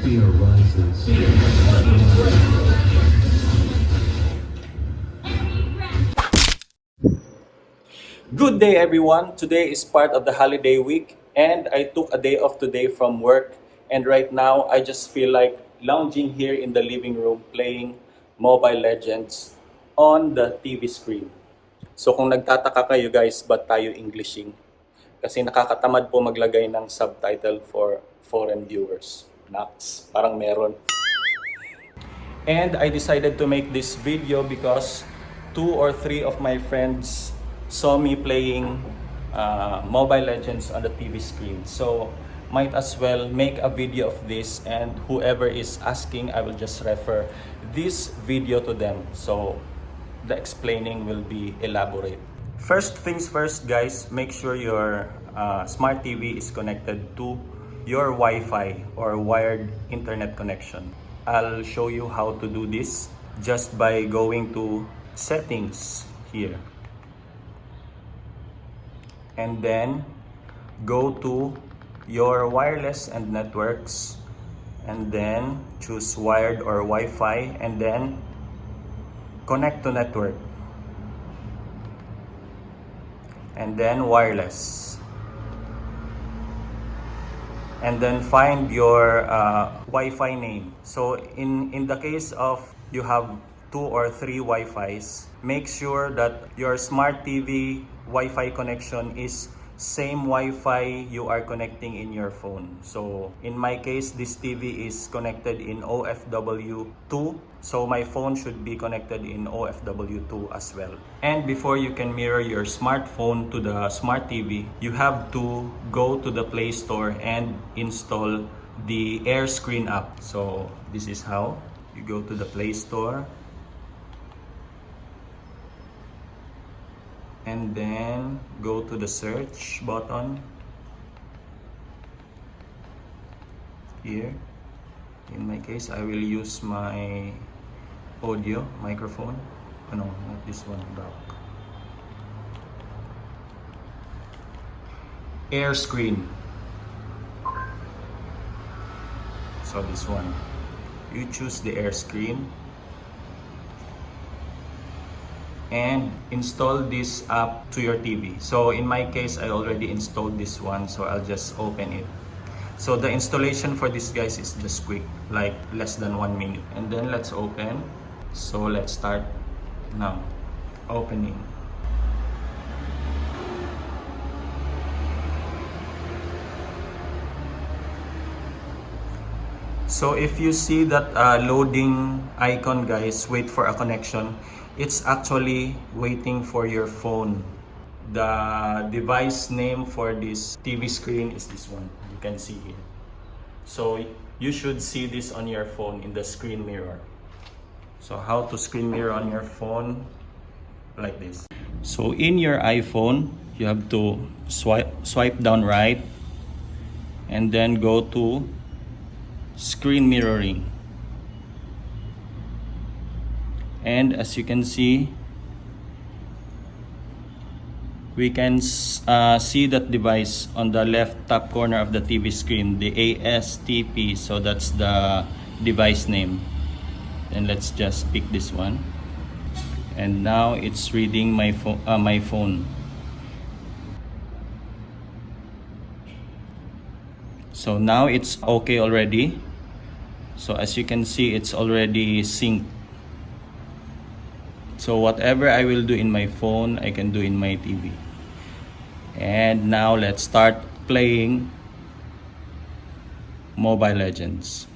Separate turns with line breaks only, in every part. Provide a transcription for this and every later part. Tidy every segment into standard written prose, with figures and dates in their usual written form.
fear rises.
Good day, everyone. Today is part of the holiday week, and I took a day off today from work. And right now, I just feel like lounging here in the living room playing Mobile Legends on the TV screen. So kung nagtataka kayo guys, ba't tayo Englishing? Kasi nakakatamad po maglagay ng subtitle for foreign viewers. Nax, parang meron. And I decided to make this video because 2 or 3 of my friends saw me playing Mobile Legends on the TV screen. So might as well make a video of this, and whoever is asking, I will just refer this video to them. So the explaining will be elaborate. First things first guys, make sure your smart TV is connected to your Wi-Fi or wired internet connection. I'll show you how to do this just by going to settings here. And then go to your wireless and networks, and then choose wired or Wi-Fi, and then connect to network, and then wireless, and then find your Wi-Fi name. So in the case of you have 2 or 3 Wi-Fis, make sure that your smart TV Wi-Fi connection is same Wi-Fi you are connecting in your phone. So in my case, this TV is connected in OFW2, so my phone should be connected in OFW2 as well. And before you can mirror your smartphone to the smart TV, you have to go to the Play Store and install the AirScreen app. So this is how you go to the Play Store, and then go to the search button here. In my case, I will use my audio microphone. Oh, no, not this one, back. AirScreen. So this one, you choose the AirScreen and install this app to your TV. So in my case, I already installed this one, so I'll just open it. So the installation for this guys is just quick, like less than 1 minute. And then let's open. So let's start now. Opening. So if you see that loading icon guys, wait for a connection, it's actually waiting for your phone. The device name for this TV screen is this one, you can see here. So you should see this on your phone in the screen mirror. So how to screen mirror on your phone? Like this. So in your iPhone, you have to swipe down right, and then go to screen mirroring. And as you can see, we can see that device on the left top corner of the TV screen, the ASTP. So that's the device name. And let's just pick this one. And now it's reading my phone. So now it's okay already. So as you can see, it's already synced. So whatever I will do in my phone, I can do in my TV. And now let's start playing Mobile Legends.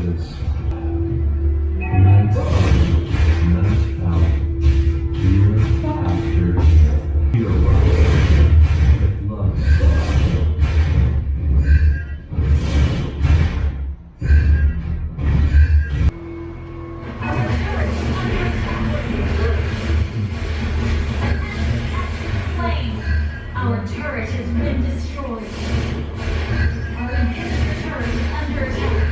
this. Nights in, nights out, year after year. We are that love still.
Our turret has been destroyed. Our inhibitor turret is under attack.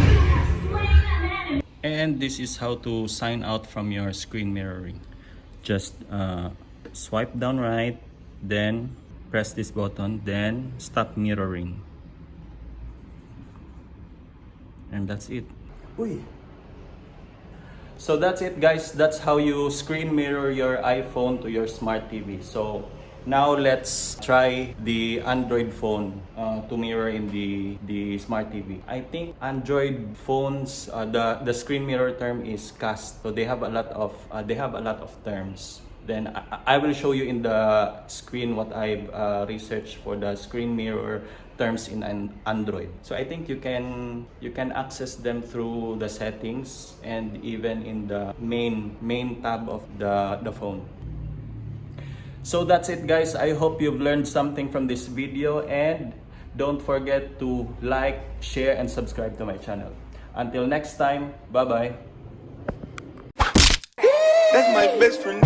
You have slain an enemy.
And this is how to sign out from your screen mirroring. Just swipe down right, then press this button, then stop mirroring. And that's it. Uy. So that's it, guys. That's how you screen mirror your iPhone to your smart TV. So now let's try the Android phone to mirror in the smart TV. I think Android phones, the screen mirror term is cast. So they have a lot of terms. Then I will show you in the screen what I've researched for the screen mirror terms in an Android. So I think you can access them through the settings and even in the main tab of the phone. So that's it, guys. I hope you've learned something from this video, and don't forget to like, share, and subscribe to my channel. Until next time, bye-bye.
That's my best friend.